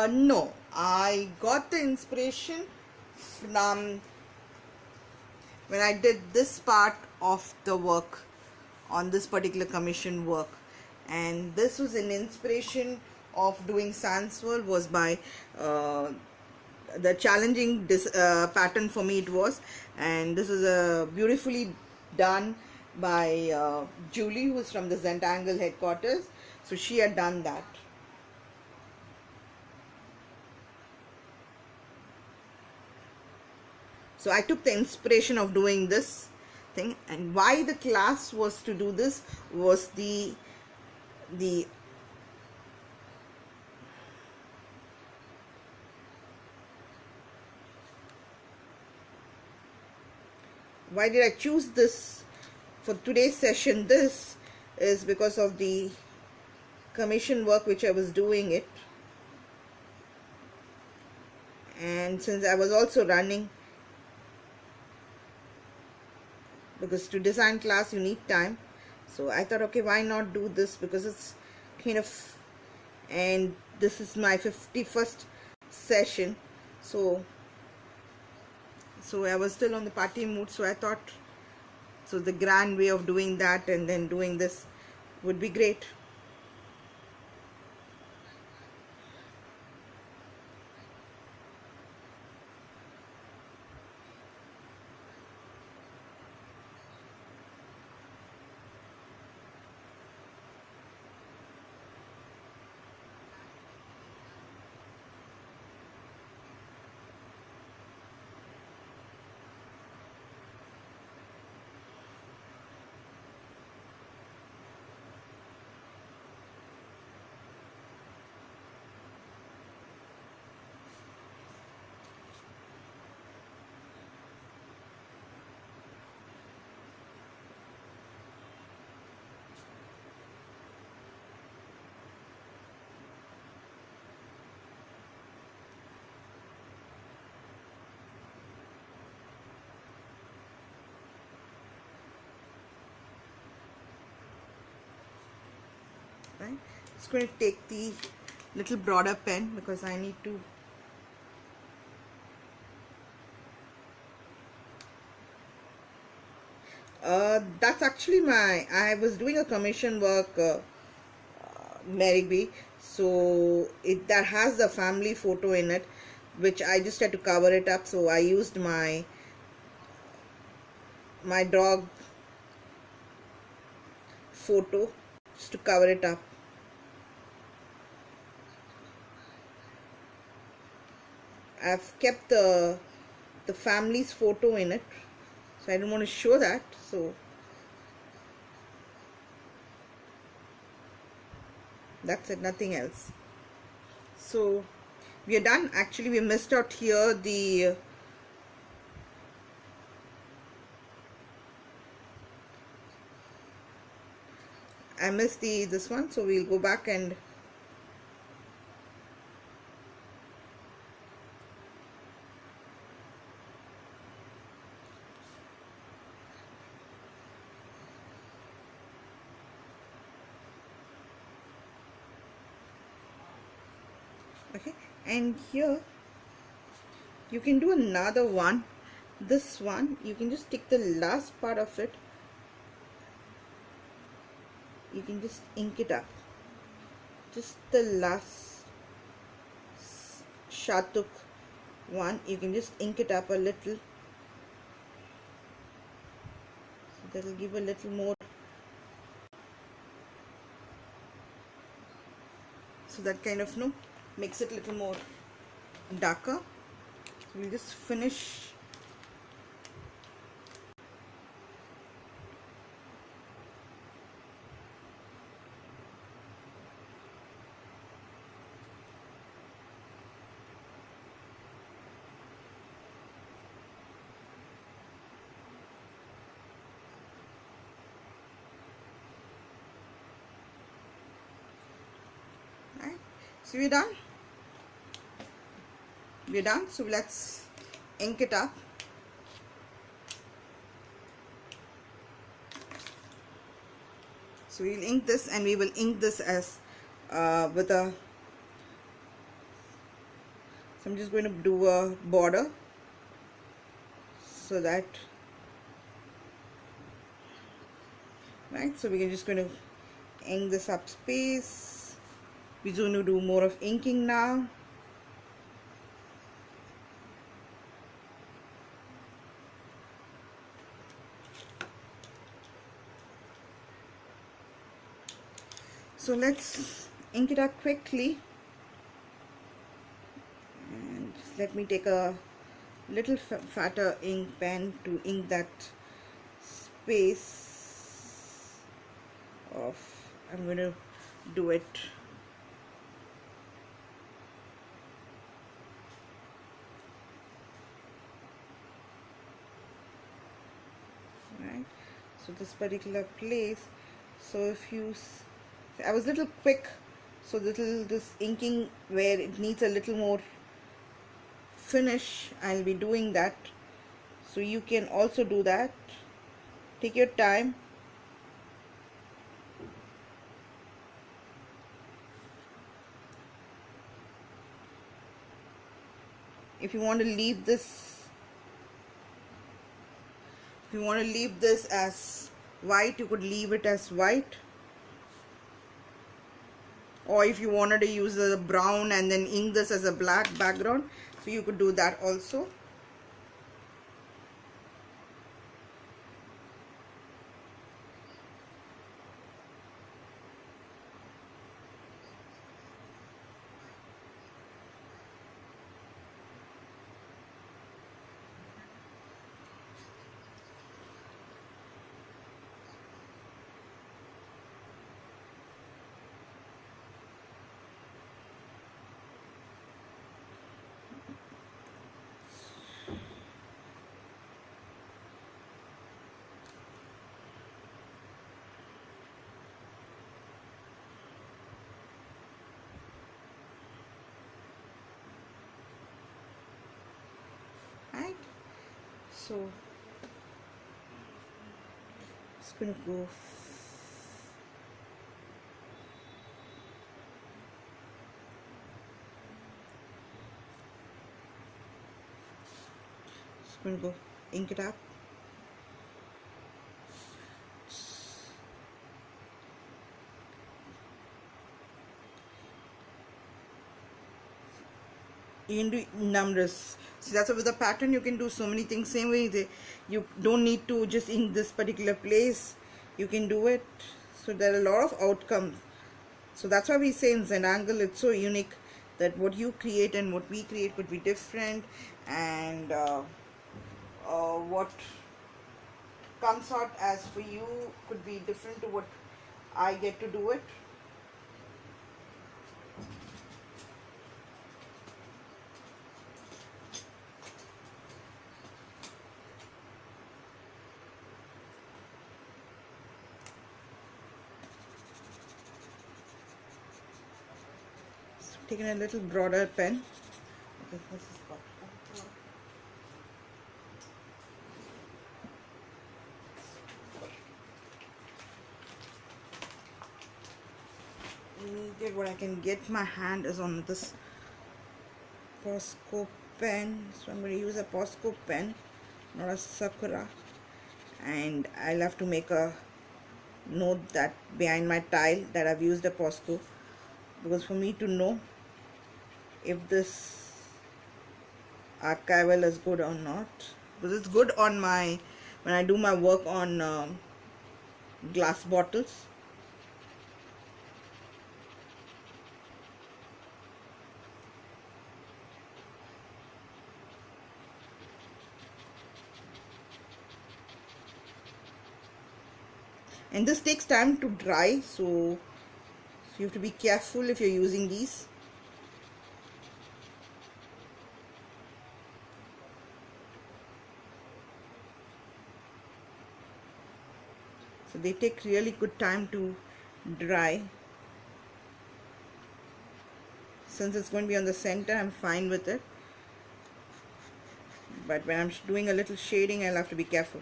A: no, I got the inspiration from when I did this part of the work on this particular commission work, and this was an inspiration of doing Sans World was by the challenging pattern for me it was, and this is a beautifully done by Julie, who's from the Zentangle headquarters. So she had done that. So I took the inspiration of doing this thing, and why the class was to do this was the why did I choose this for today's session? This is because of the commission work which I was doing it, and since I was also running, because to design class you need time, so I thought okay, why not do this, because it's kind of, and this is my 51st session, so I was still on the party mood, so I thought, so the grand way of doing that and then doing this would be great. right? Just going to take the little broader pen because I need to that's actually I was doing a commission work, Mary B. So that has the family photo in it, which I just had to cover it up. So I used my dog photo just to cover it up. I've kept the family's photo in it, so I don't want to show that. So that's it, nothing else. So we are done. Actually, we missed out here I missed this one, so we'll go back and okay, and here you can do another one. This one you can just take the last part of it, you can just ink it up, just the last shatuk one, you can just ink it up a little, so that will give a little more, so that kind of makes it a little more darker. So we'll just finish. Right, so we're done. So let's ink it up. So we'll ink this, and we will ink this as with a, so I'm just going to do a border, so that, right, so we're just going to ink this up space. We're going to do more of inking now. So let's ink it up quickly, and just let me take a little fatter ink pen to ink that space of, I'm going to do it. Right, so this particular place, so if you I was a little quick, so this inking where it needs a little more finish, I'll be doing that. So you can also do that, take your time. If you want to leave this, as white, you could leave it as white, or if you wanted to use the brown and then ink this as a black background, so you could do that also. Right, so it's gonna go going to go ink it up. You can do numbers. So that's with the pattern you can do so many things. Same way you don't need to just ink this particular place. You can do it. So there are a lot of outcomes. So that's why we say in Zentangle it's so unique that what you create and what we create could be different, and what comes out as for you could be different to what I get to do it. Taking a little broader pen. Okay, this is got. Immediate what I can get my hand is on this Posco pen. So I'm going to use a Posco pen, not a Sakura. And I'll have to make a note that behind my tile that I've used a Posco, because for me to know if this archival is good or not, because it's good on my, when I do my work on glass bottles. And this takes time to dry, so you have to be careful if you're using these. So they take really good time to dry. Since it's going to be on the center, I'm fine with it. But when I'm doing a little shading, I'll have to be careful.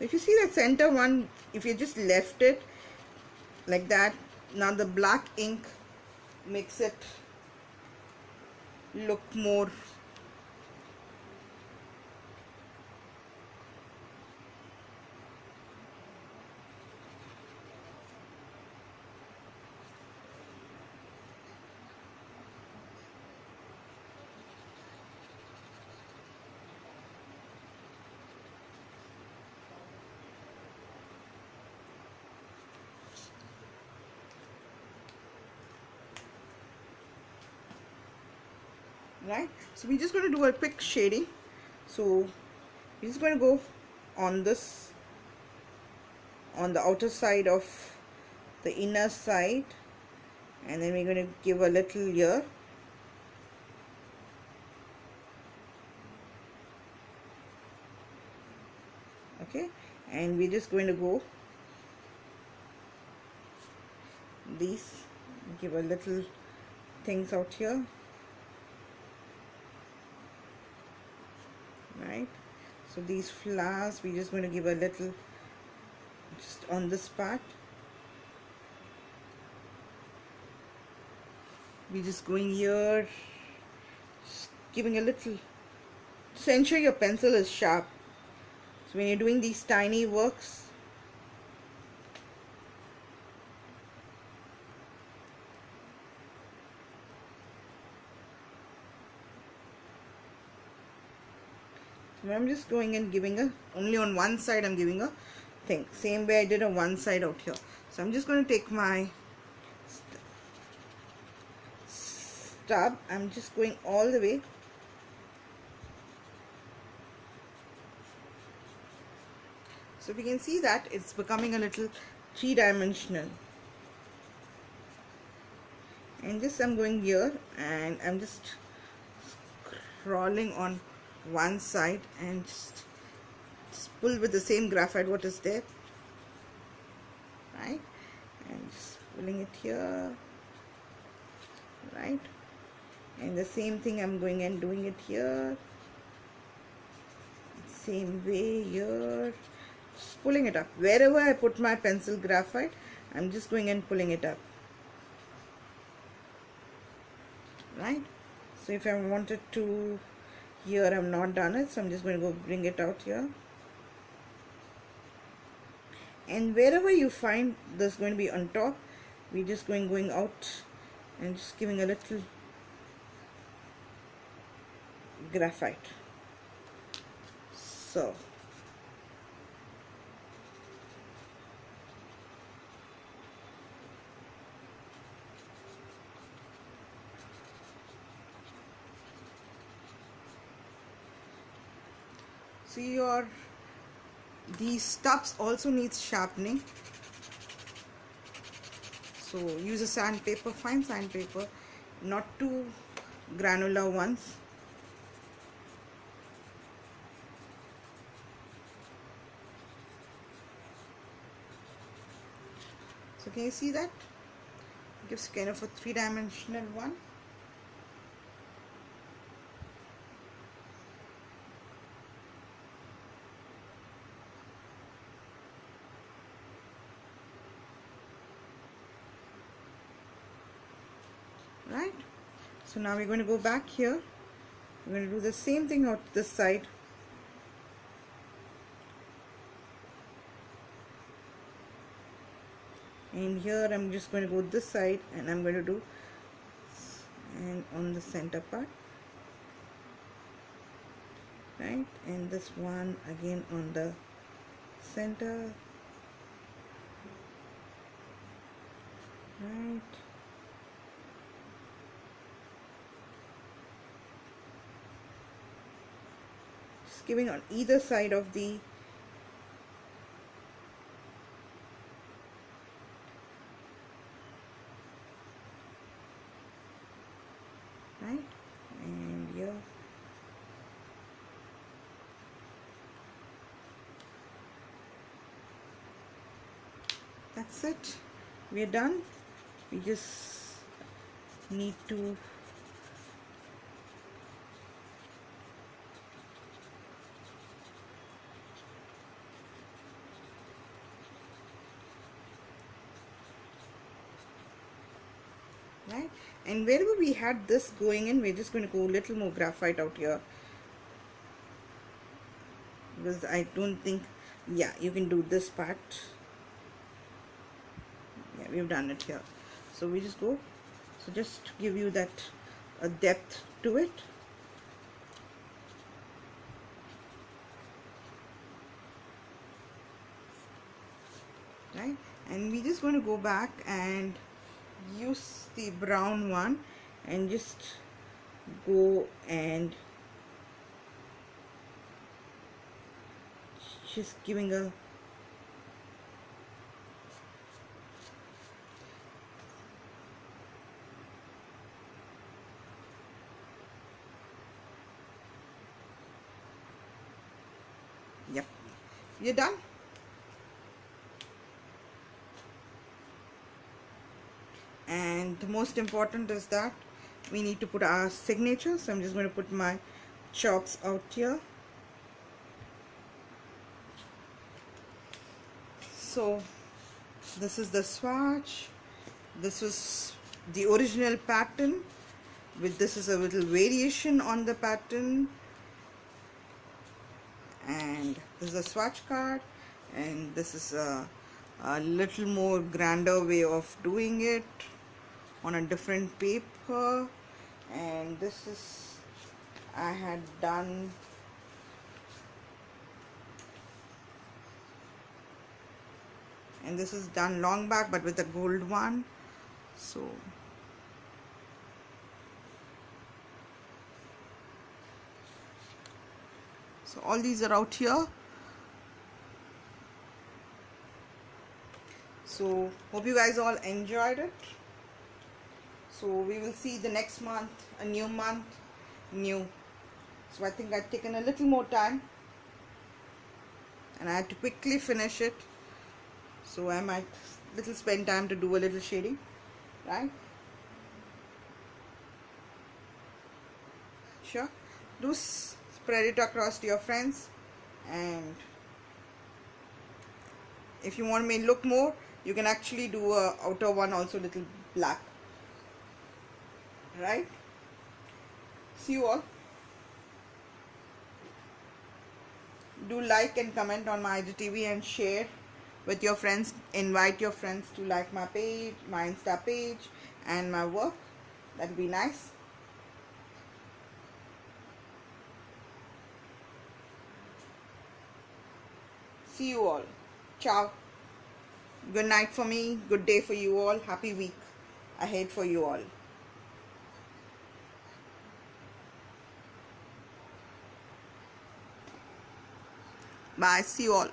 A: If you see that center one, if you just left it like that, now the black ink makes it look more right. So we're just going to do a quick shading. So we're just going to go on this, on the outer side of the inner side, and then we're going to give a little here. Okay, and we're just going to go these, give a little things out here. Right, so these flowers we're just going to give a little just on this part. We're just going here, just giving a little, just ensure your pencil is sharp. So when you're doing these tiny works, so I'm just going and giving a, only on one side I'm giving a thing, same way I did on one side out here. So I'm just going to take my stub, I'm just going all the way. So we can see that it's becoming a little three-dimensional. And this I'm going here and I'm just scrolling on one side and just pull with the same graphite what is there, right, and just pulling it here, right, and the same thing I'm going and doing it here, same way here, just pulling it up wherever I put my pencil graphite. I'm just going and pulling it up. right? So if I wanted to, here I've not done it, so I'm just going to go bring it out here. And wherever you find this going to be on top, we're just going out and just giving a little graphite. So see, your these stubs also needs sharpening, so use a sandpaper, fine sandpaper, not too granular ones. So can you see that? It gives kind of a three-dimensional one. Right? So now we're going to go back here. We're going to do the same thing out this side. And here I'm just going to go this side, and I'm going to do and on the center part, right? And this one again on the center, right? Just giving on either side of the right, and here. That's it. We're done. We just need to right, and wherever we had this going in, we're just going to go a little more graphite out here, because I don't think, yeah, you can do this part. Yeah, we've done it here. So we just go, so just to give you that depth to it. Right, and we're just going to go back and use the brown one and just go and just giving a yep, you're done. And the most important is that we need to put our signature, so I'm just going to put my chalks out here. So this is the swatch. This was the original pattern, with this is a little variation on the pattern, and this is a swatch card, and this is a little more grander way of doing it on a different paper. And this is, I had done and this is done long back but with a gold one. So all these are out here. So hope you guys all enjoyed it. So we will see the next month, a new month, new. So I think I've taken a little more time and I had to quickly finish it. So I might little spend time to do a little shading, right? Sure. Do spread it across to your friends, and if you want me to look more, you can actually do a outer one also little black, right? See you all. Do like and comment on my IGTV and share with your friends. Invite your friends to like my page, my Insta page, and my work. That'd be nice. See you all. Ciao. Good night for me. Good day for you all. Happy week ahead for you all. Bye. See you all.